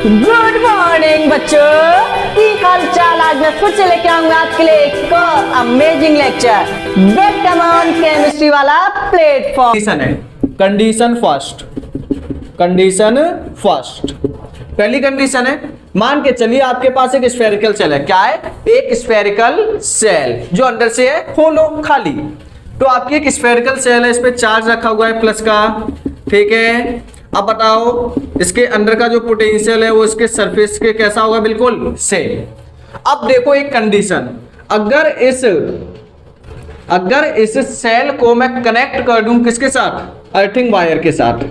Good morning बच्चों, की हाल चाल। आज मैं फिर से लेके आऊंगा आपके लिए एक अमेजिंग लेक्चर बेटा ऑन केमिस्ट्री वाला प्लेटफॉर्म है। कंडीशन फर्स्ट, पहली कंडीशन है, मान के चलिए आपके पास एक स्फेरिकल सेल है। क्या है? एक स्फेरिकल सेल जो अंदर से है होलो, खाली। तो आपकी एक स्फेरिकल सेल है, इस पे चार्ज रखा हुआ है प्लस का, ठीक है। अब बताओ इसके अंदर का जो पोटेंशियल है वो इसके सरफेस के कैसा होगा? बिल्कुल सेम। अब देखो एक कंडीशन, अगर इस सेल को मैं कनेक्ट कर दूं किसके साथ? अर्थिंग वायर के साथ।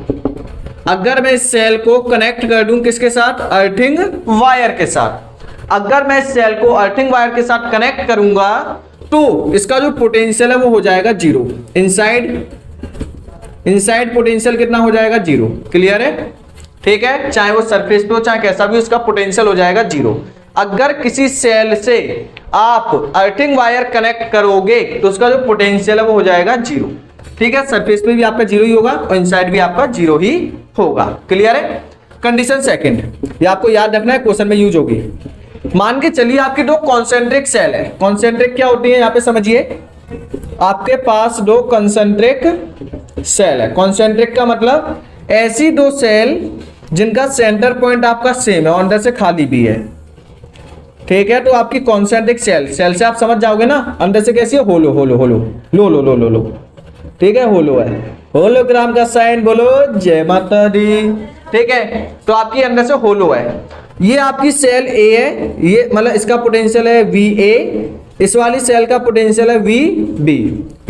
अगर मैं इस सेल को कनेक्ट कर दूं किसके साथ? अर्थिंग वायर के साथ। अगर मैं इस सेल को अर्थिंग वायर के साथ कनेक्ट करूंगा तो इसका जो पोटेंशियल है वो हो जाएगा जीरो। इनसाइड पोटेंशियल कितना हो जाएगा? जीरो। क्लियर है? ठीक है, चाहे वो सरफेस पे हो चाहे कैसा भी, उसका पोटेंशियल हो जाएगा जीरो। अगर किसी सेल से आप अर्थिंग वायर कनेक्ट करोगे तो उसका जो पोटेंशियल है वो हो जाएगा जीरो। ठीक है, सरफेस पे भी आपका जीरो ही होगा और इनसाइड भी आपका जीरो ही होगा। क्लियर है? कंडीशन सेकंड, ये आपको याद रखना है, क्वेश्चन में यूज होगी। मान के चलिए आपकी दो कॉन्सेंट्रिक सेल है। कॉन्सेंट्रिक क्या होती है यहाँ पे समझिए, आपके पास दो कॉन्सेंट्रिक सेल है। कॉन्सेंट्रिक का मतलब ऐसी दो सेल जिनका सेंटर पॉइंट आपका सेम है और अंदर से खाली भी है। ठीक है, तो आपकी कॉन्सेंट्रिक सेल से आप समझ जाओगे ना, अंदर से कैसी है? होलो होलो होलो लो लो लो लो लो। ठीक है, होलो है। होलोग्राम का साइन बोलो जय माता दी। ठीक है, तो आपकी अंदर से होलो है। ये आपकी सेल ए है, ये मतलब इसका पोटेंशियल है वी ए, इस वाली सेल का पोटेंशियल है वी बी।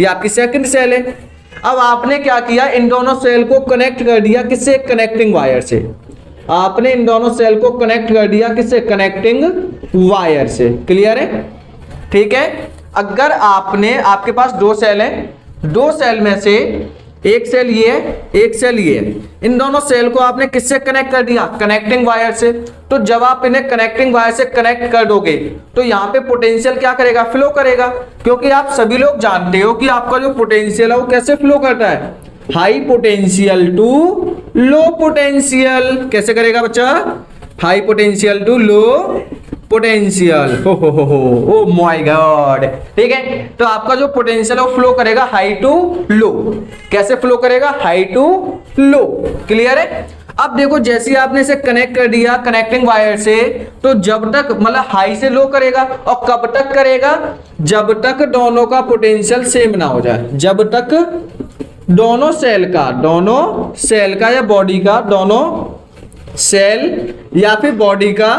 ये आपकी सेकंड सेल है। अब आपने क्या किया, इन दोनों सेल को कनेक्ट कर दिया किससे? कनेक्टिंग वायर से। आपने इन दोनों सेल को कनेक्ट कर दिया किससे? कनेक्टिंग वायर से। क्लियर है? ठीक है, अगर आपके पास दो सेल है, दो सेल में से एक सेल ये है, एक सेल ये है, इन दोनों सेल को आपने किससे कनेक्ट कर दिया? कनेक्टिंग वायर से। तो जब आप इन्हें कनेक्टिंग वायर से कनेक्ट कर दोगे तो यहाँ पे पोटेंशियल क्या करेगा? फ्लो करेगा। क्योंकि आप सभी लोग जानते हो कि आपका जो पोटेंशियल है वो कैसे फ्लो करता है? High potential to low potential. कैसे करेगा बच्चा? High potential to low potential. Oh my god. ठीक है, तो आपका जो पोटेंशियल है वो फ्लो करेगा हाई टू लो। कैसे फ्लो करेगा? High to low. क्लियर है? अब देखो जैसे ही आपने इसे कनेक्ट कर दिया कनेक्टिंग वायर से, तो जब तक मतलब हाई से लो करेगा, और कब तक करेगा? जब तक दोनों का पोटेंशियल सेम ना हो जाए। जब तक दोनों सेल का या बॉडी का, दोनों सेल या फिर बॉडी का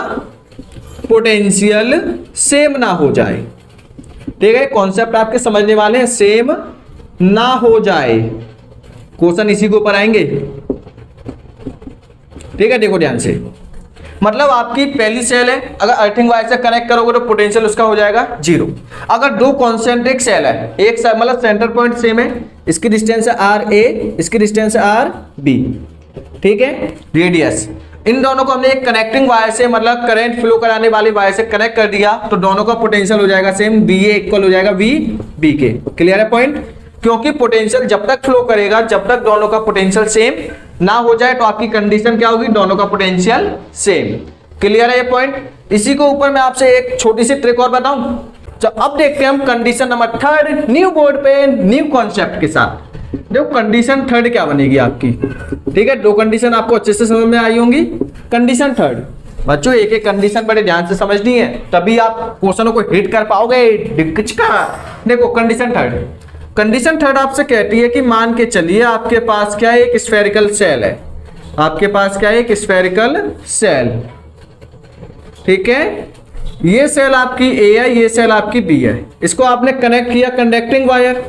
पोटेंशियल सेम ना हो जाए। ठीक है, कॉन्सेप्ट आपके समझने वाले हैं, सेम ना हो जाए। क्वेश्चन इसी के ऊपर आएंगे। ठीक है, देखो ध्यान से। मतलब आपकी पहली सेल है, अगर अर्थिंग वायर से कनेक्ट करोगे तो पोटेंशियल उसका हो जाएगा जीरो। अगर दो कॉन्सेंट्रिक सेल है, एक मतलब सेंटर पॉइंट सेम है, इसकी डिस्टेंस है आर ए, इसकी डिस्टेंस है आर बी। ठीक है, रेडियस। इन दोनों को हमने एक कनेक्टिंग वायर से मतलब करंट फ्लो कराने वाली वायर से कनेक्ट कर दिया तो दोनों का पोटेंशियल हो जाएगा सेम, बी ए इक्वल हो जाएगा वी बी के। क्लियर है पॉइंट? क्योंकि पोटेंशियल जब तक फ्लो करेगा, जब तक दोनों का पोटेंशियल सेम ना हो जाए, तो आपकी कंडीशन क्या होगी? दोनों का पोटेंशियल सेम। क्लियर है ये पॉइंट? इसी को ऊपर मैं आपसे एक छोटी सी ट्रिक और बताऊं। तो अब देखते हैं हम condition number third, new board पे न्यू कॉन्सेप्ट के साथ। देखो कंडीशन थर्ड क्या बनेगी आपकी। ठीक है, दो कंडीशन आपको अच्छे से समझ में आई होंगी। कंडीशन थर्ड बच्चों, एक एक कंडीशन बड़े ध्यान से समझनी है, तभी आप क्वेश्चनों को हिट कर पाओगे। देखो कंडीशन थर्ड आपसे कहती है कि मान के चलिए आपके पास क्या है? एक स्फेरिकल सेल है। आपके पास क्या है? एक स्फेरिकल सेल। ठीक है, ये सेल आपकी ए है, ये सेल आपकी बी है। इसको आपने कनेक्ट किया कंडक्टिंग वायर।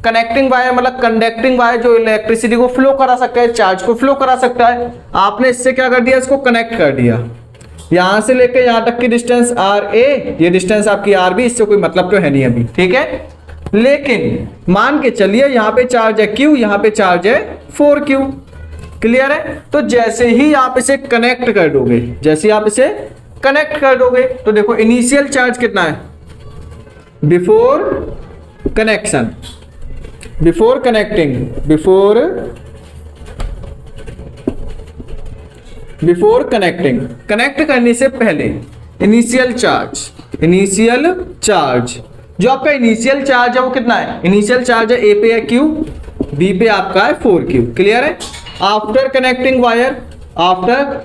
कनेक्टिंग वायर मतलब कंडक्टिंग वायर जो इलेक्ट्रिसिटी को फ्लो करा सकता है, चार्ज को फ्लो करा सकता है। आपने इससे क्या कर दिया? इसको कनेक्ट कर दिया। यहां से लेके यहां तक की डिस्टेंस आर ए, ये डिस्टेंस आपकी आर बी, इससे कोई मतलब तो है नहीं अभी। ठीक है, लेकिन मान के चलिए यहां पे चार्ज है क्यू, यहां पे चार्ज है 4Q। क्लियर है? तो जैसे ही आप इसे कनेक्ट कर दोगे, तो देखो इनिशियल चार्ज कितना है? बिफोर बिफोर कनेक्टिंग, कनेक्ट करने से पहले इनिशियल चार्ज, जो आपका इनिशियल चार्ज है वो कितना है? इनिशियल चार्ज है ए पे है क्यू, बी पे आपका है 4q। क्लियर है? After connecting wire, after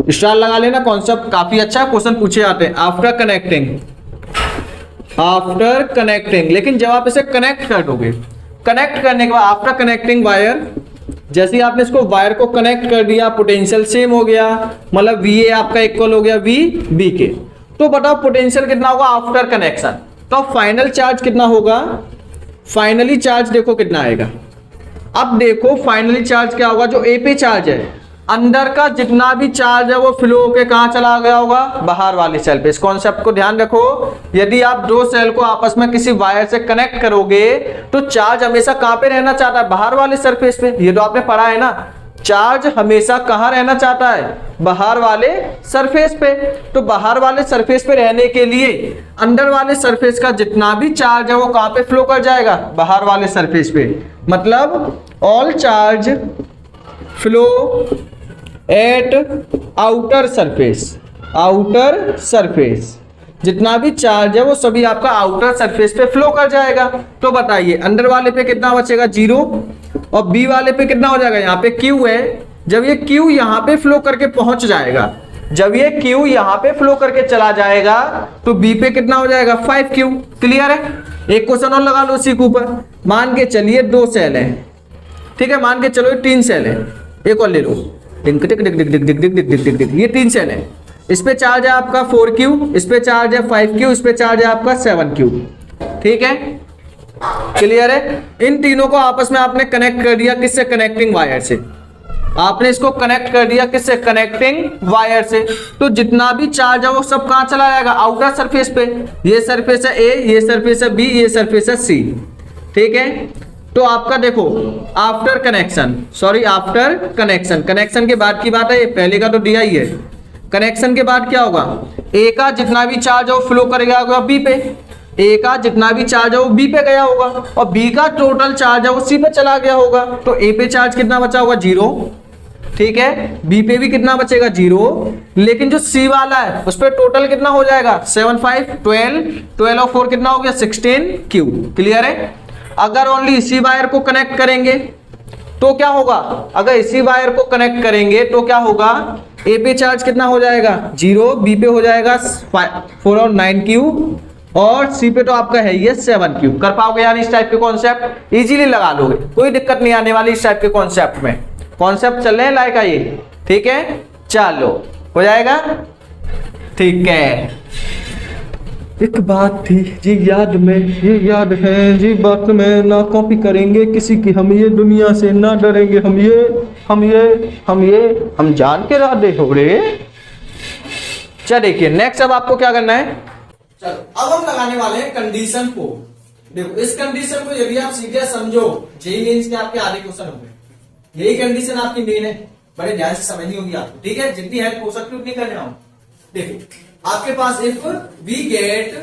star लगा लेना, कॉन्सेप्ट काफी अच्छा है, क्वेश्चन पूछे जाते हैं। आफ्टर कनेक्टिंग, लेकिन जब आप इसे कनेक्ट कर दोगे, कनेक्ट करने के बाद आफ्टर कनेक्टिंग वायर, जैसे ही आपने इसको वायर को कनेक्ट कर दिया, पोटेंशियल सेम हो गया, मतलब VA आपका इक्वल हो गया VB के। तो बताओ पोटेंशियल कितना होगा आफ्टर कनेक्शन? तो फाइनल चार्ज कितना होगा? फाइनली चार्ज देखो कितना आएगा। अब देखो फाइनली चार्ज क्या होगा? जो ए पे चार्ज है, अंदर का जितना भी चार्ज है वो फ्लो होके कहां चला गया होगा? बाहर वाले सेल पे। इस कॉन्सेप्ट को ध्यान रखो, यदि आप दो सेल को आपस में किसी वायर से कनेक्ट करोगे तो चार्ज हमेशा कहां पे रहना चाहता है? बाहर वाले सरफेस पे। ये तो आपने पढ़ा है ना, चार्ज हमेशा कहां रहना चाहता है? बाहर वाले सरफेस पे। तो बाहर वाले सरफेस पे रहने के लिए अंदर वाले सरफेस का जितना भी चार्ज है वो कहां पे फ्लो कर जाएगा? बाहर वाले सरफेस पे। मतलब all charge flow eight outer surface, जितना भी चार्ज है वो सभी आपका आउटर सरफेस पे फ्लो कर जाएगा। तो बताइए अंदर वाले पे कितना बचेगा? 0, और बी वाले पे कितना हो जाएगा? यहाँ पे Q है, जब ये Q यहाँ पे फ्लो करके पहुंच जाएगा, जब ये Q यहाँ पे फ्लो करके चला जाएगा तो B पे कितना हो जाएगा? 5Q। क्लियर है? एक क्वेश्चन और लगा लो इसी के ऊपर। मान के चलिए 2 सेल है, ठीक है, मान के चलो 3 सेल है, एक और ले लो, ये 3 सेल है। इस पे चार्ज है आपका 4Q, इस पे चार्ज है 5Q, इस पे चार्ज है आपका 7Q। ठीक है? क्लियर है? इन तीनों को आपस में आपने कनेक्ट कर दिया, किससे? कनेक्टिंग वायर से। आपने इसको कनेक्ट कर दिया किससे? कनेक्टिंग वायर से। तो जितना भी चार्ज है वो सब कहां चला जाएगा? आउटर सरफेस पे। ये सरफेस है A, ये सरफेस है B, ये सरफेस है C। ठीक है? तो आपका देखो आफ्टर कनेक्शन, कनेक्शन के बाद की बात है, ये पहले का तो दिया ही है। कनेक्शन के बाद क्या होगा? ए का जितना भी चार्ज है वो फ्लो करेगा होगा बी पे, ए का जितना भी चार्ज है वो बी पे गया होगा, और बी का टोटल चार्ज है वो सी पे चला गया होगा। तो ए पे चार्ज कितना बचा होगा? 0। ठीक है? बी पे भी कितना बचेगा? 0। लेकिन जो सी वाला है उस पर टोटल कितना हो जाएगा? 7 5 12 और 4 कितना हो गया? 16Q। क्लियर है? अगर ओनली इसी वायर को कनेक्ट करेंगे तो क्या होगा? अगर इसी वायर को कनेक्ट करेंगे तो क्या होगा? ए पे चार्ज कितना हो जाएगा? 0, बी पे हो जाएगा 4 और 9Q, और सी पे तो आपका है ये 7Q। कर पाओगे यार इस टाइप के कॉन्सेप्ट? इजीली लगा लोगे, कोई दिक्कत नहीं आने वाली इस टाइप के कॉन्सेप्ट में। कॉन्सेप्ट चल रहे हैं लाइक आइए। ठीक है? चलो हो जाएगा। ठीक है? एक बात थी जी याद में, ये याद है जी बात में, ना कॉपी करेंगे किसी की हम, ये दुनिया से ना डरेंगे हम जान के राधे हो रे। चल देखिए नेक्स्ट अब आपको क्या करना है। चलो अब हम लगाने वाले हैं कंडीशन को। देखो इस कंडीशन को यदि आप सीधे समझो, जेई मेंस के आपके आधे क्वेश्चन होंगे। यही कंडीशन आपकी मेन है, बड़े ध्यान से समझनी होगी आपको। ठीक है? जितनी हेल्प हो सकती है उतनी करने आओ। देखो आपके पास if we get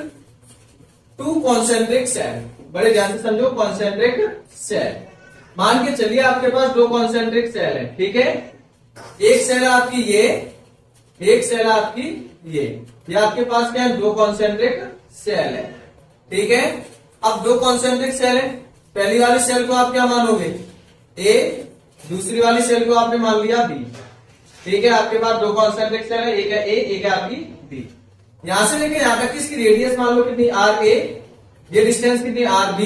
2 concentric cell, बड़े ध्यान से समझो, कॉन्सेंट्रिक सेल। मान के चलिए आपके पास 2 कॉन्सेंट्रिक सेल है। ठीक है? एक सेल है आपकी ये, एक सेल है आपकी ये आपके पास क्या है? 2 कॉन्सेंट्रिक सेल है। ठीक है? अब 2 कॉन्सेंट्रिक सेल है, पहली वाली सेल को आप क्या मानोगे? A, दूसरी वाली सेल को आपने मान लिया B। ठीक है? आपके पास 2 कॉन्सेंट्रिक सेल है, एक है A, एक है आपकी B। यहां से लेके यहां तक किसकी रेडियस मान लो कितनी? RA, ये डिस्टेंस कितनी? RB।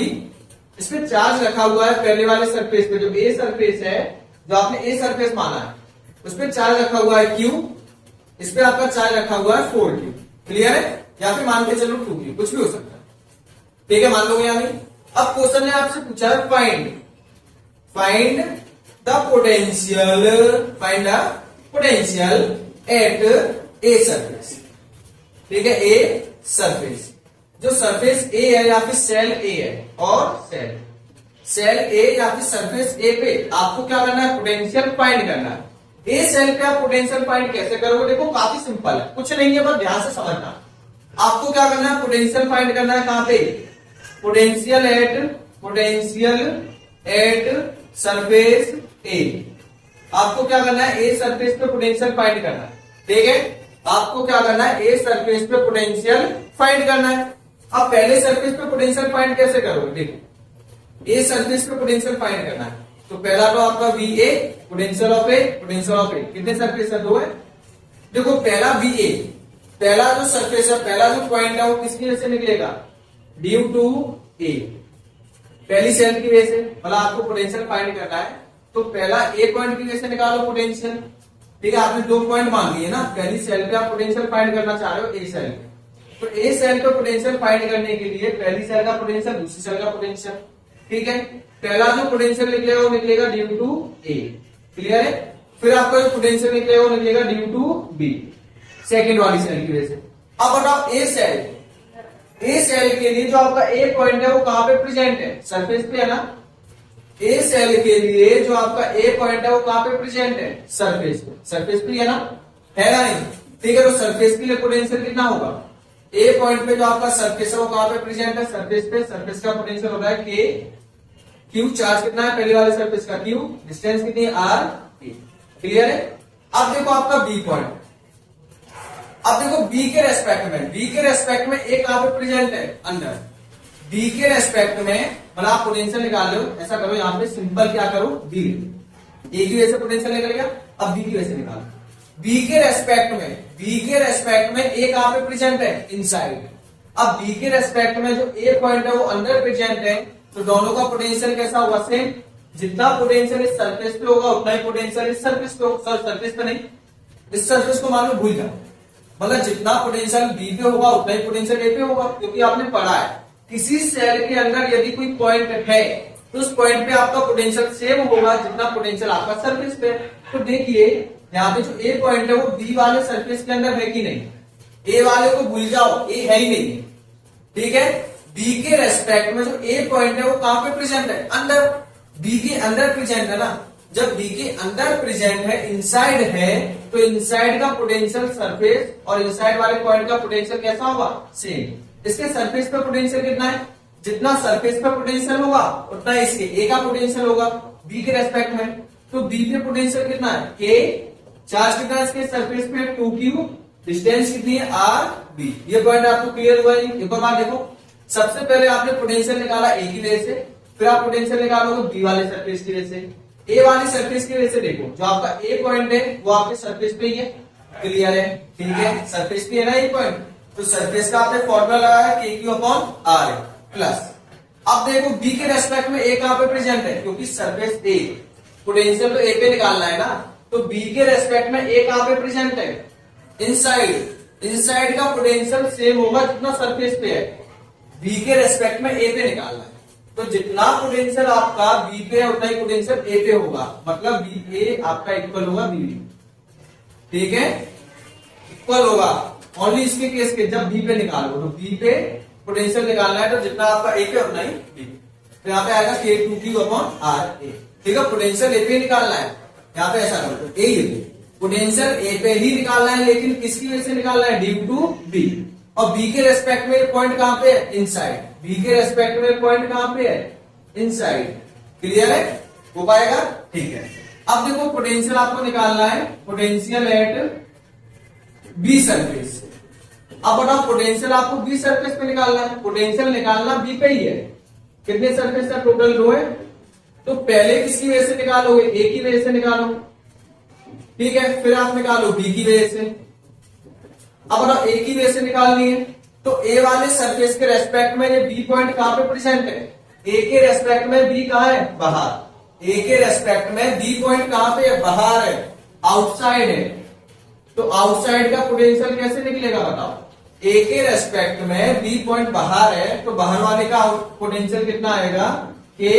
इस पे चार्ज रखा हुआ है पहले वाले सरफेस पे, जो A सरफेस है, जो आपने A सरफेस माना है, उस पे चार्ज रखा हुआ है Q, इस पे आपका चार्ज रखा हुआ है 4Q। क्लियर है? या फिर मान के चलो 2Q, कुछ भी हो सकता है। ठीक है? मान लोगे या नहीं? अब क्वेश्चन ने आपसे पूछा है find the potential at a surface. ठीक है? ए सरफेस, जो सरफेस ए है या फिर सेल ए है, और सेल ए या फिर सरफेस ए पे आपको क्या करना है? पोटेंशियल फाइंड करना है। ए सेल पे आप पोटेंशियल फाइंड कैसे करोगे? देखो काफी सिंपल है, कुछ नहीं है, बस ध्यान से समझना। आपको क्या करना है? पोटेंशियल फाइंड करना है। कहां पे? Potential at surface A. आपको क्या करना है, ए सरफेस पे पोटेंशियल फाइंड करना है, ठीक है। आपको क्या करना है, ए सरफेस पे पोटेंशियल फाइंड करना है। अब पहले सरफेस पे पोटेंशियल फाइंड कैसे करोगे, देखो ए सरफेस पे पोटेंशियल फाइंड करना है, तो पहला तो आपका V A, potential of A, potential of A, कितने सरफेस है, दो है। देखो पहला वी ए, पहला जो सरफेस है, पहला जो पॉइंट है वो किसकी वजह से निकलेगा, ड्यू टू ए, पहली सेल की वजह से। मतलब आपको पोटेंशियल फाइंड करना है तो पहला ए पॉइंट की वजह से निकालो पोटेंशियल, ठीक है। आपने दो पॉइंट मान लिए ना, पहली सेल पे आप पोटेंशियल फाइंड करना चाह रहे हो ए सेल पे, तो ए सेल पे पोटेंशियल फाइंड करने के लिए पहली सेल का पोटेंशियल, दूसरी सेल का पोटेंशियल, ठीक है। पहला जो पोटेंशियल निकलेगा वो निकलेगा ड्यू टू ए, क्लियर है। फिर आपका जो पोटेंशियल निकलेगा वो निकलेगा ड्यू टू बी, सेकेंड वाली सेल की वजह से। अब बताओ ए सेल, ए सेल के लिए जो आपका ए पॉइंट है वो कहां पे प्रेजेंट है, सरफेस पे है ना। ए सेल के लिए जो आपका ए पॉइंट है वो कहां पे प्रेजेंट है, सरफेस पे, सरफेस पे है ना, है ना नहीं, ठीक है। तो सरफेस के लिए पोटेंशियल कितना होगा, ए पॉइंट पे जो आपका सरफेस है वो कहां पे प्रेजेंट है, सरफेस पे, सरफेस का पोटेंशियल होता है के, क्यू चार्ज कितना है पहले वाले सरफेस का, क्यू, डिस्टेंस कितनी है, आर, क्लियर है। अब देखो आपका बी पॉइंट, अब देखो बी के रेस्पेक्ट में, बी के रेस्पेक्ट में ए कहां पे प्रेजेंट है, अंदर, बी के रेस्पेक्ट में, मतलब आप पोटेंशियल निकाल लो, ऐसा करो यहाँ पे सिंपल क्या करो, बी, ए की वजह से पोटेंशियल निकल गया, अब बी की वजह से निकालो। बी के रेस्पेक्ट में, बी के रेस्पेक्ट में ए कहां पे प्रेजेंट है, इनसाइड। अब बी के रेस्पेक्ट में जो ए पॉइंट है वो अंदर प्रेजेंट है, तो दोनों का पोटेंशियल कैसा होगा, सेम। जितना पोटेंशियल इस सरफेस पे होगा उतना ही पोटेंशियल इस सरफेस पे होगा, सरफेस पे नहीं, इस सरफेस को मान लो भूल जाओ, मतलब जितना पोटेंशियल बी पे होगा उतना ही पोटेंशियल ए पे होगा, क्योंकि आपने पढ़ा है किसी सेल के अंदर यदि कोई पॉइंट है तो उस पॉइंट पे आपका पोटेंशियल सेम होगा जितना पोटेंशियल आपका सरफेस पे। तो देखिए यहाँ पे जो ए पॉइंट है वो बी वाले सरफेस के अंदर है कि नहीं, ए वाले को भूल जाओ, ए है ही नहीं, ठीक है। बी के रेस्पेक्ट में जो ए पॉइंट है वो कहां पे प्रेजेंट है, अंदर, बी के अंदर प्रेजेंट है ना। जब बी के अंदर प्रेजेंट है, इनसाइड है, तो इनसाइड का पोटेंशियल सरफेस और इनसाइड वाले पॉइंट का पोटेंशियल कैसा होगा, सेम। इसके सरफेस पे पोटेंशियल कितना है, जितना सरफेस पे पोटेंशियल होगा उतना इसके ए का पोटेंशियल होगा बी के रेस्पेक्ट में। तो बी पे पोटेंशियल कितना है, के, चार्ज कितना है इसके सरफेस पे, 2q, डिस्टेंस कितनी है, आर, बी। ये पॉइंट आपको क्लियर हुआ है। एक और बात देखो, सबसे पहले आपने पोटेंशियल निकाला ए की वजह से, फिर आप पोटेंशियल निकालोगे बी वाले सरफेस की वजह से। ए वाली सरफेस की वजह से देखो जो आपका ए पॉइंट है वो आपके सरफेस पे ही है, क्लियर है, ठीक है, सरफेस पे है ना ये पॉइंट। तो सरफेस का आपने फॉर्मूला लगाया के क्यू अपॉन आर प्लस। अब देखो बी के रेस्पेक्ट में ए कहां पे प्रेजेंट है, क्योंकि सरफेस ए, पोटेंशियल तो ए पे निकालना है ना, तो बी के रेस्पेक्ट में ए कहां पे प्रेजेंट है, इनसाइड। इनसाइड का पोटेंशियल सेम होगा जितना सरफेस पे है, बी के रेस्पेक्ट में ए पे निकालना है। तो जितना पोटेंशियल आपका बी पे है उतना ही पोटेंशियल ए पे होगा, मतलब बी ए आपका इक्वल होगा बी, ठीक है, इक्वल होगा। ओनली इसके केस के जब बी पे निकालो, तो बी पे पोटेंशियल निकालना है तो जितना आपका ए पे उतना ही बी। तो यहाँ पे आएगा के 2q अपॉन आर ए, ठीक है। पोटेंशियल ए पे निकालना है, यहाँ पे ऐसा करो, ए पोटेंशियल ए पे ही निकालना है, लेकिन किसकी वजह से निकालना है, ड्यू टू बी। और बी के रेस्पेक्ट में पॉइंट कहां पे है, इनसाइड। बी के रेस्पेक्ट में पॉइंट कहां पे है, इनसाइड, क्लियर है, हो पाएगा, ठीक है। अब देखो पोटेंशियल आपको निकालना है, पोटेंशियल एट बी सरफेस। अब बताओ पोटेंशियल आपको बी सरफेस पे निकालना है, पोटेंशियल निकालना बी पे ही है, कितने सरफेस का टोटल रो है, तो पहले किसकी वजह से निकालोगे, ए की वजह से निकालो, ठीक है, फिर आप निकालो बी की वजह से। अब बताओ ए की वजह से निकालनी है, तो ए वाले सरफेस के रेस्पेक्ट में ये बी पॉइंट कहां पे प्रेजेंट है, ए के रेस्पेक्ट में बी कहां है, बाहर। ए के रेस्पेक्ट में बी पॉइंट कहां पे है, बाहर है, आउटसाइड है। तो आउटसाइड का पोटेंशियल कैसे निकलेगा बताओ, ए के रेस्पेक्ट में बी पॉइंट बाहर है, तो बाहर वाले का पोटेंशियल कितना आएगा, के,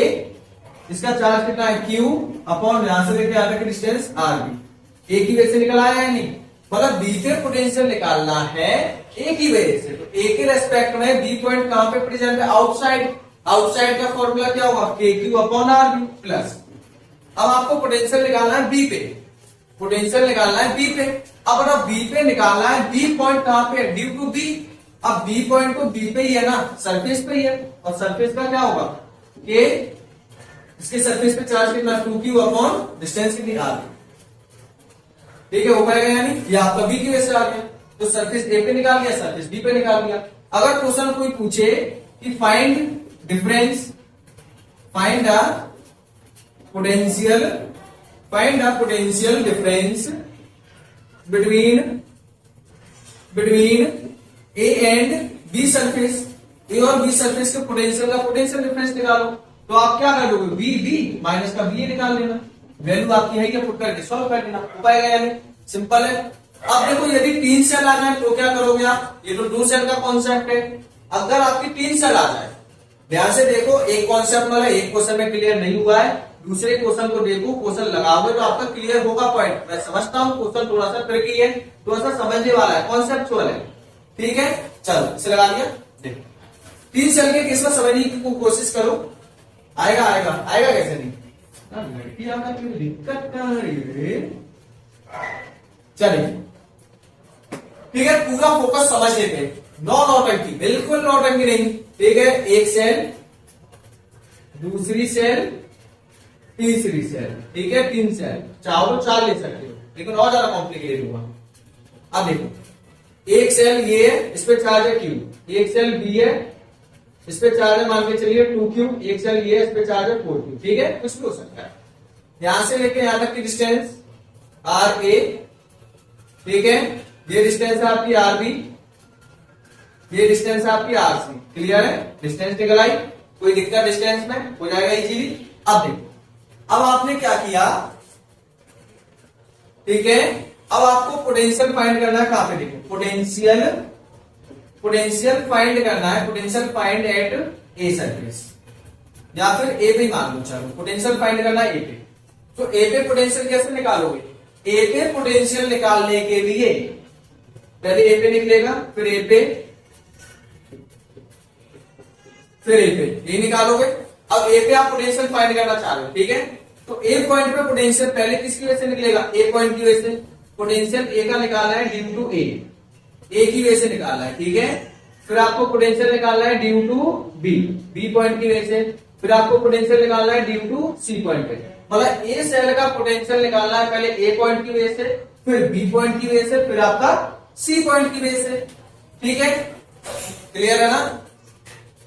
इसका चार्ज कितना है, क्यू अपॉन यहां से लेके आगे की डिस्टेंस आर बी। ए की वजह से निकल आया है नहीं, मतलब बी पे पोटेंशियल निकालना है ए की वजह से। तो ए के रेस्पेक्ट में बी पॉइंट कहां पे प्रेजेंट है, आउटसाइड। आउटसाइड का फॉर्मूला क्या होगा, K Q upon R B plus. अब आपको पोटेंशियल निकालना है बी पे, पोटेंशियल निकालना है बी पे। अब अगर बी पे निकालना है, बी पॉइंट कहां पे है, ड्यू टू बी। अब बी पॉइंट तो बी पे ही है ना, सरफेस पे ही है, और सरफेस का क्या होगा, के, इसके सरफेस पे चार्ज कितना, 2q अपॉन डिस्टेंस कितनी, आर। ठीक है, हो पाएगा यानी ये आपका बी की वजह से आ गया, तो सरफेस ए पे निकाल लिया, सरफेस बी पे निकाल लिया। अगर क्वेश्चन कोई पूछे कि find difference, find the potential difference between A and B surface, A और बी सरफेस के पोटेंशियल का पोटेंशियल डिफरेंस निकालो, तो आप क्या कर लोगे, बी बी माइनस का बी निकाल लेना, वैल्यू आपकी है, पुट करके सॉल्व कर लेना, हो पाएगा यानी, सिंपल है। अब देखो यदि 3 सेल आ जाए तो क्या करोगे आप, ये तो 2 सेल का कॉन्सेप्ट है, अगर आपकी 3 सेल आ जाए, ध्यान से देखो, एक कॉन्सेप्ट वाला एक क्वेश्चन में क्लियर नहीं हुआ है, दूसरे क्वेश्चन को देखो, क्वेश्चन लगाओगे तो आपका क्लियर होगा पॉइंट। मैं समझता हूँ क्वेश्चन थोड़ा सा ट्रिकी है, थोड़ा सा समझने वाला है, कॉन्सेप्चुअल है, ठीक है, चलो इसे लगा दिया। देखो 3 सेल के केस में समझने की कोशिश करो, आएगा आएगा आएगा कैसे नहीं, लड़की आपका क्यों दिक्कत कर रही है, चलिए ठीक है, पूरा फोकस समझ लेते हैं, नौटंकी, बिल्कुल नौटंकी नहीं, ठीक है, एक सेल, दूसरी सेल, तीसरी सेल, ठीक है, 3 सेल, चाहो तो 4 ले सकते हो, लेकिन और ज्यादा कॉम्प्लिकेटेड होगा। अब देखो एक सेल ये है, इस पे चार्ज है क्यू, एक सेल बी है, इस पे चार्ज है मान के चलिए 2q, एक सेल ये है, इस पे चार्ज है 4q, ठीक है, कुछ भी हो सकता है। यहां से लेके यहां तक की डिस्टेंस आर ए, ठीक है, ये डिस्टेंस है आपकी आर बी, ये डिस्टेंस है आपकी आर सी, क्लियर है, डिस्टेंस निकल आई, कोई दिक्कत डिस्टेंस में हो जाएगा इजीली। अब देखो, अब आपने क्या किया, ठीक है, अब आपको पोटेंशियल फाइंड करना है, कहां पे देखो, पोटेंशियल फाइंड करना है, potential find at a surface, या फिर ए पे मान लो, चलो पोटेंशियल फाइंड करना है ए पे, तो ए पे पोटेंशियल कैसे निकालोगे, ए पे पोटेंशियल निकालने के लिए पहले ए पे निकलेगा, फिर ए पे, फिर ए पे, ये निकालोगे। अब ए पे आप पोटेंशियल फाइंड करना चाह रहे हो, ठीक है, तो ए पॉइंट पे पोटेंशियल पहले किसकी वजह से निकलेगा, ए पॉइंट की वजह से, पोटेंशियल ए का निकालना है ड्यू टू ए की वजह से निकालना है, ठीक है, फिर आपको पोटेंशियल निकालना है due to B, B point की वजह से, फिर आपको पोटेंशियल निकालना है ड्यू टू सी पॉइंट पे, मतलब ए सेल का पोटेंशियल निकालना है पहले ए पॉइंट की वजह से, फिर बी पॉइंट की वजह से, फिर आपका सी पॉइंट की वजह से, ठीक है, क्लियर है ना,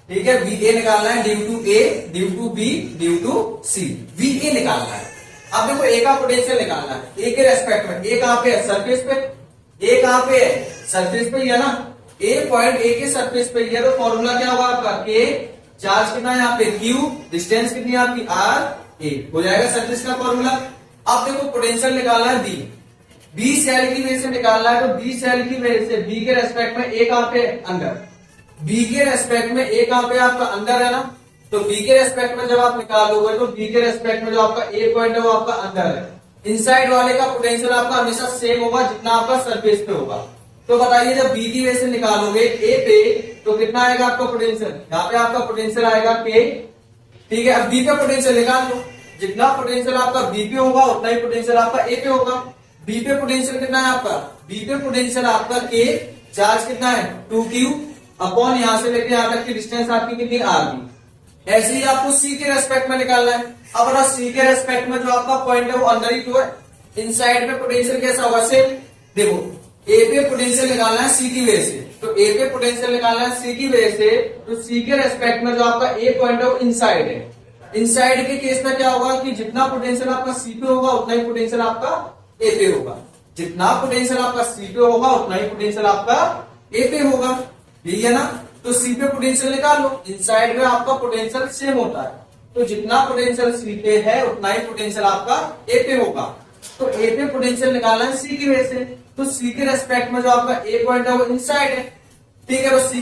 ठीक है, वी ए निकालना है due to A, due to B, due to C, V A निकालना है। अब देखो ए का पोटेंशियल निकालना है, ए के रेस्पेक्ट में, ए कहां पे है, सरफेस पे, ए कहां पे है, सरफेस पे ही है ना, ए पॉइंट ए के सरफेस पे ही है, तो फॉर्मूला क्या होगा आपका, के, चार्ज कितना है यहाँ पे क्यू, डिस्टेंस कितनी है आपकी आर ए, हो जाएगा सरफेस का फॉर्मूला। अब देखो पोटेंशियल निकालना है बी सेल की वजह से निकालना है, तो बी सेल की वजह से बी के रेस्पेक्ट में ए कहां पे अंदर, बी के रेस्पेक्ट में ए कहां पे आपका अंदर है ना, तो बी के रेस्पेक्ट में जब आप निकालोगे तो बी के रेस्पेक्ट में जो आपका ए पॉइंट है वो आपका अंदर है, इनसाइड वाले का पोटेंशियल आपका हमेशा सेम होगा जितना आपका सरफेस पे होगा। तो बताइए जब बी की वजह से निकालोगे ए पे तो कितना आएगा आपका पोटेंशियल, यहाँ पे आपका पोटेंशियल आएगा के, ठीक है, अब बी का पोटेंशियल निकाल लो, जितना पोटेंशियल आपका बी पे होगा उतना ही पोटेंशियल आपका ए पे होगा। बी पे पोटेंशियल कितना है आपका, बी पे पोटेंशियल आपका के, चार्ज कितना है 2q अपॉन यहां से लेके यहां तक की डिस्टेंस आपकी कितनी आर बी। ऐसे ही आपको सी के रेस्पेक्ट में निकालना है। अब अगर सी के रेस्पेक्ट में जो आपका पॉइंट है वो अंदर ही तो है, इनसाइड में पोटेंशियल कैसा होगा, सेम। देखो ए पे पोटेंशियल निकालना है सी की वजह से, तो ए पे पोटेंशियल निकालना है सी की वजह से, तो सी के रेस्पेक्ट में जो आपका ए पॉइंट है वो इनसाइड है। इनसाइड के केस में क्या होगा कि जितना पोटेंशियल आपका सी पे होगा उतना ही पोटेंशियल आपका ए पे होगा, जितना पोटेंशियल आपका सी पे होगा उतना ही पोटेंशियल आपका ए पे होगा, यही है ना। तो सी पे पोटेंशियल निकाल लो, इनसाइड में आपका पोटेंशियल सेम होता है, तो जितना पोटेंशियल सी पे है उतना ही पोटेंशियल आपका ए पे होगा। तो ए पे पोटेंशियल निकालना है सी की वजह से, तो सी के रेस्पेक्ट में जो आपका ए पॉइंट है वो इनसाइड है, ठीक है। तो सी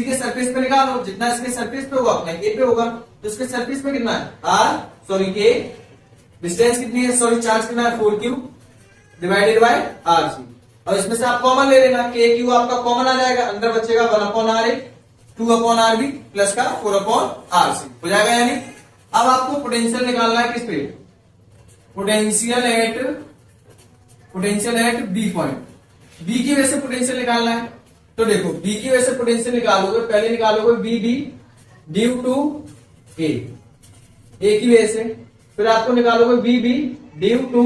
के सरफेस पे निकालो, जितना इसके सरफेस पे होगा उतना ए पे होगा, तो इसके सरफेस पे कितना है आर, सॉरी के, डिस्टेंस कितनी है, सॉरी चार्ज कितना है 4q divided by R C. और इसमें से आप कॉमन ले लेना, के क्यू आपका कॉमन आ जाएगा, अंदर बचेगा 1 upon R A, 2 upon R B plus का 4 अपॉन आर सी हो जाएगा। यानी अब आपको पोटेंशियल निकालना है किस पे, potential at B point, B की वजह से पोटेंशियल निकालना है। तो देखो बी की वजह से पोटेंशियल निकालोगे, पहले निकालोगे B B due to A की वजह से, फिर आपको निकालोगे B B due to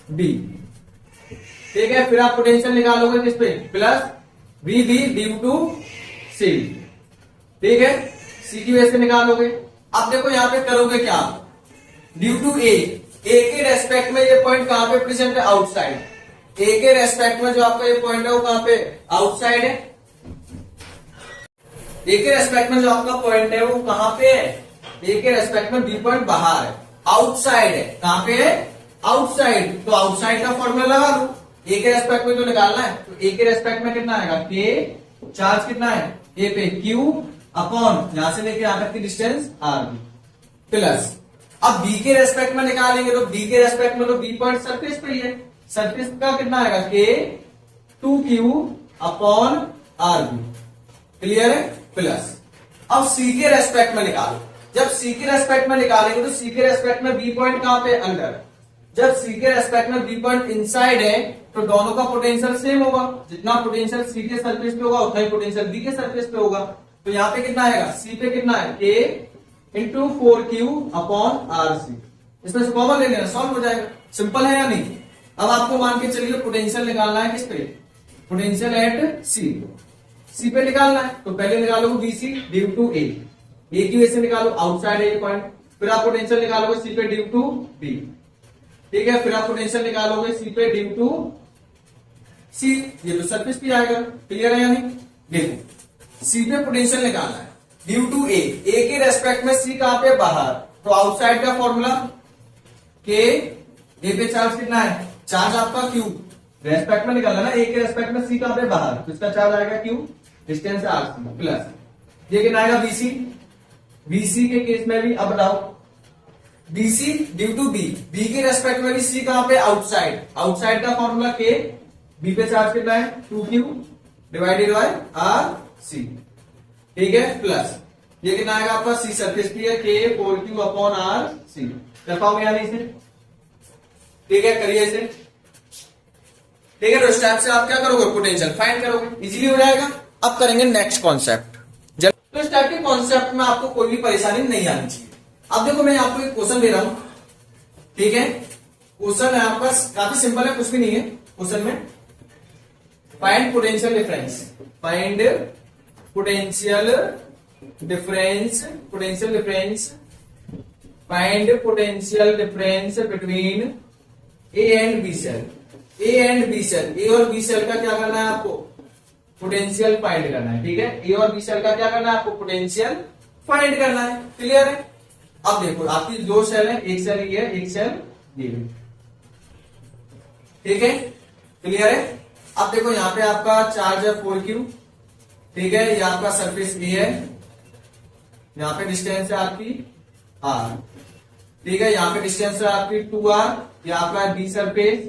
B, ठीक है, फिर आप पोटेंशियल निकालोगे किस पे, plus V B due to C, ठीक है, सी की वजह से निकालोगे। अब देखो यहाँ पे करोगे क्या, ड्यू टू ए के रेस्पेक्ट में ये पॉइंट कहां पे प्रेजेंट है, आउटसाइड, ए के रेस्पेक्ट में जो आपका ये पॉइंट है वो कहां पे, आउटसाइड है। ए के रेस्पेक्ट में जो आपका पॉइंट है वो कहां पे है, ए के रेस्पेक्ट में बी पॉइंट बाहर है, आउटसाइड है, कहां पे है, आउटसाइड। तो आउटसाइड का फॉर्मूला लगा लो, ए के रेस्पेक्ट में तो निकालना है, तो ए के रेस्पेक्ट में कितना आएगा, के चार्ज कितना है ए पे, क्यू अपॉन यहां से लेके यहां तक की डिस्टेंस आर बी, प्लस अब बी के रेस्पेक्ट में निकालेंगे तो बी के रेस्पेक्ट में तो बी पॉइंट सरफेस पे ही है, सरफेस का कितना आएगा, K 2q upon R B, clear है, प्लस अब सी के रेस्पेक्ट में निकालो, जब सी के रेस्पेक्ट में निकालेंगे तो सी के रेस्पेक्ट में बी पॉइंट कहां पे, अंदर, जब सी के रेस्पेक्ट में बी पॉइंट इनसाइड है तो दोनों का पोटेंशियल सेम होगा, जितना पोटेंशियल सी के सरफेस पे होगा उतना ही पोटेंशियल बी के सरफेस पे होगा। तो यहाँ पे कितना आएगा, सी पे कितना है, के into 4q upon R C, इसमें से कॉमन ले लेना, सॉल्व हो जाएगा, सिंपल है या नहीं। अब आपको मान के चलिए पोटेंशियल निकालना है किस पे, पोटेंशियल एट सी, सी पे निकालना है तो पहले निकालोगे बीसी ड्यू टू ए की वजह से निकालो, आउटसाइड ए पॉइंट, फिर आप पोटेंशियल निकालोगे सी पे ड्यू टू बी, ठीक है, फिर आप पोटेंशियल निकालोगे सी पे ड्यू टू सी, ये तो सरफेस पे आएगा, क्लियर है या नहीं। देखो सी पे पोटेंशियल निकालना है ड्यू टू ए के रेस्पेक्ट में सी कहां पे, बाहर, तो आउटसाइड का फॉर्मूला के, ए पे चार्ज कितना है, चार्ज आपका क्यू, रेस्पेक्ट में निकालना ना, ए के रेस्पेक्ट में सी कहां पे, बाहर, तो इसका चार्ज आएगा Q, distance R C, plus ये कितना आएगा बीसी, बीसी के केस में भी अब बताओ, BC due to B, B के रेस्पेक्ट में भी सी कहां पे, आउटसाइड, आउटसाइड का फॉर्मूला के, बी पे चार्ज कितना है 2q divided by R C, ठीक है, प्लस ये कितना आएगा आपका, सी सरफेस पे है, के 4q अपॉन आर सी, कर पाओगे या नहीं इसे, ठीक है, करिए इसे, ठीक है। तो इस टाइप से आप क्या करोगे, पोटेंशियल फाइंड करोगे, इजीली हो जाएगा। अब करेंगे नेक्स्ट कॉन्सेप्ट, तो इस टाइप के कॉन्सेप्ट में आपको कोई भी परेशानी नहीं आनी चाहिए। अब देखो मैं आपको एक क्वेश्चन दे रहा हूं, ठीक है, क्वेश्चन है आपका काफी सिंपल है, कुछ भी नहीं है क्वेश्चन में, find potential difference, find potential difference, potential difference, find potential difference between A and B cell, A and B cell, A और बी सेल का क्या करना है आपको, पोटेंशियल फाइंड करना है, ठीक है, ए और बी सेल का क्या करना है आपको, पोटेंशियल फाइंड करना है, क्लियर है। अब देखो आपकी दो सेल है, एक सेल ये है, एक सेल ये है, ठीक है, क्लियर है। अब देखो यहाँ पे आपका चार्ज है 4q, ठीक है, ये आपका सरफेस ए है, यहाँ पे डिस्टेंस है आपकी r, ठीक है, यहाँ पे डिस्टेंस है आपकी 2r, ये आपका बी सरफेस,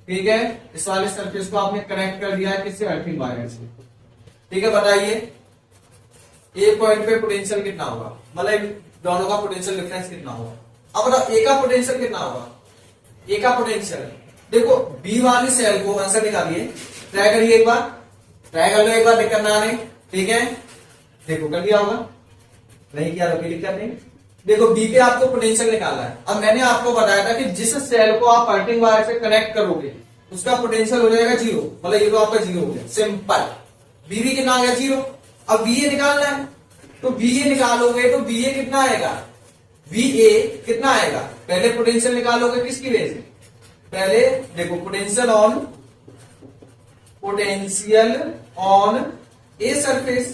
ठीक है, इस वाले सरफेस को आपने कनेक्ट कर दिया है किससे, अर्थिंग वायर से, ठीक है। बताइए ए पॉइंट पे पोटेंशियल कितना होगा, मतलब दोनों का पोटेंशियल डिफरेंस कितना होगा। अब बताओ ए का पोटेंशियल कितना होगा, ए का पोटेंशियल देखो, बी वाली सेल को आंसर निकालिए, ट्राई करिए एक बार, ट्राई कर लो एक बार, दिक्कत ना आने, ठीक है, देखो कर दिया होगा, नहीं किया तो कोई दिक्कत नहीं। देखो बी पे आपको पोटेंशियल निकालना है, अब मैंने आपको बताया था कि जिस सेल को आप अर्थिंग वायर से कनेक्ट करोगे उसका पोटेंशियल हो जाएगा 0, मतलब ये तो आपका 0 हो गया, सिंपल, बी भी कितना आ गया 0। अब बी ए निकालना है, तो बी ए निकालोगे तो बी ए कितना आएगा, बी ए कितना आएगा, पहले पोटेंशियल निकालोगे किसकी वजह से, पहले देखो potential on a surface,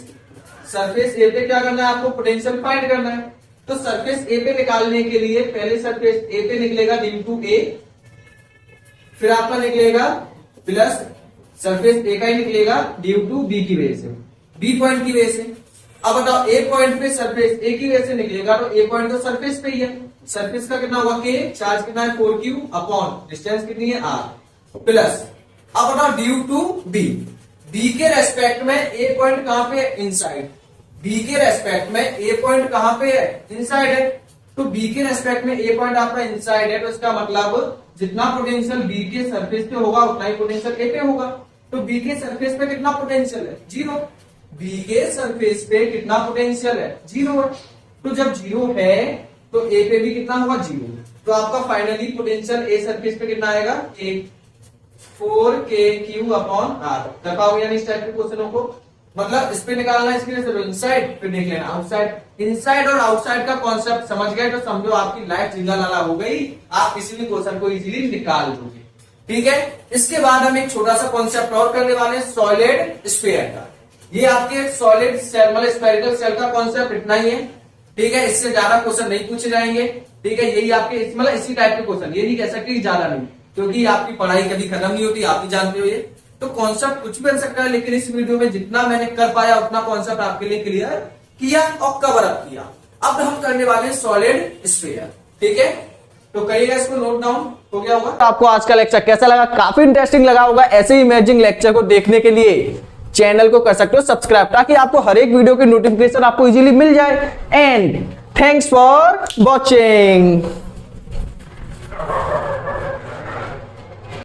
surface A पे क्या करना है आपको, पोटेंशियल फाइंड करना है, तो सरफेस ए पे निकालने के लिए पहले सरफेस ए पे निकलेगा ड्यू टू ए, फिर आपका निकलेगा प्लस सरफेस ए का ही निकलेगा ड्यू टू बी की वजह से, बी पॉइंट की वजह से। अब बताओ ए पॉइंट पे सरफेस ए की वजह से निकलेगा, तो ए पॉइंट तो सरफेस पे ही है, सरफेस का कितना होगा के, चार्ज कितना है 4q अपॉन डिस्टेंस कितनी है r, प्लस अब बताओ ड्यू टू बी, बी के रेस्पेक्ट में ए पॉइंट कहां पे है, इनसाइड, बी के रेस्पेक्ट में ए पॉइंट कहां पे है, इनसाइड है, तो बी के रेस्पेक्ट में ए पॉइंट आपका इनसाइड है, तो इसका मतलब जितना पोटेंशियल बी के सरफेस पे होगा उतना ही पोटेंशियल ए पे होगा, तो बी के सरफेस पे कितना पोटेंशियल है, 0, बी के सरफेस पे कितना पोटेंशियल है, 0 है, तो जब 0 है तो ए पे भी कितना होगा, 0, तो आपका फाइनली पोटेंशियल ए सरफेस पे कितना आएगा, 1, 4KQ/r रखा हो, यानी इस टाइप के क्वेश्चनों को मतलब इस पे निकालना है, इसके लिए चलो इनसाइड फिर देख लेना आउटसाइड। इनसाइड और आउटसाइड का कॉन्सेप्ट समझ गए तो समझो आपकी लाइफ जिंदा लाला हो गई, आप किसी भी क्वेश्चन को इजीली निकाल दोगे। ठीक है, इसके बाद हम एक छोटा सा कॉन्सेप्ट और करने वाले हैं सॉलिड स्फीयर का। ये आपके सॉलिड सेल मतलब स्फेरिकल सेल का कॉन्सेप्ट इतना ही है। ठीक है, इससे ज्यादा क्वेश्चन नहीं पूछे जाएंगे। ठीक है, यही आपके मतलब इसी टाइप के क्वेश्चन, ये नहीं कह सकते कि ज्यादा नहीं, क्योंकि आपकी पढ़ाई कभी खत्म नहीं होती, आप भी जानते हो ये। तो कॉन्सेप्ट कुछ भी बन सकता है, लेकिन इस वीडियो में जितना मैंने कर पाया उतना कॉन्सेप्ट आपके लिए क्लियर किया और कवर अप किया। अब हम करने वाले हैं सॉलिड स्फीयर। ठीक है, तो करिएगा इसको नोट डाउन, हो गया होगा। आपको आज का लेक्चर कैसा लगा? काफी इंटरेस्टिंग लगा होगा। ऐसे ही इमेजिंग लेक्चर को देखने के लिए चैनल को कर सकते हो सब्सक्राइब, ताकि आपको हर एक वीडियो की नोटिफिकेशन आपको इजीली मिल जाए। And thanks for watching.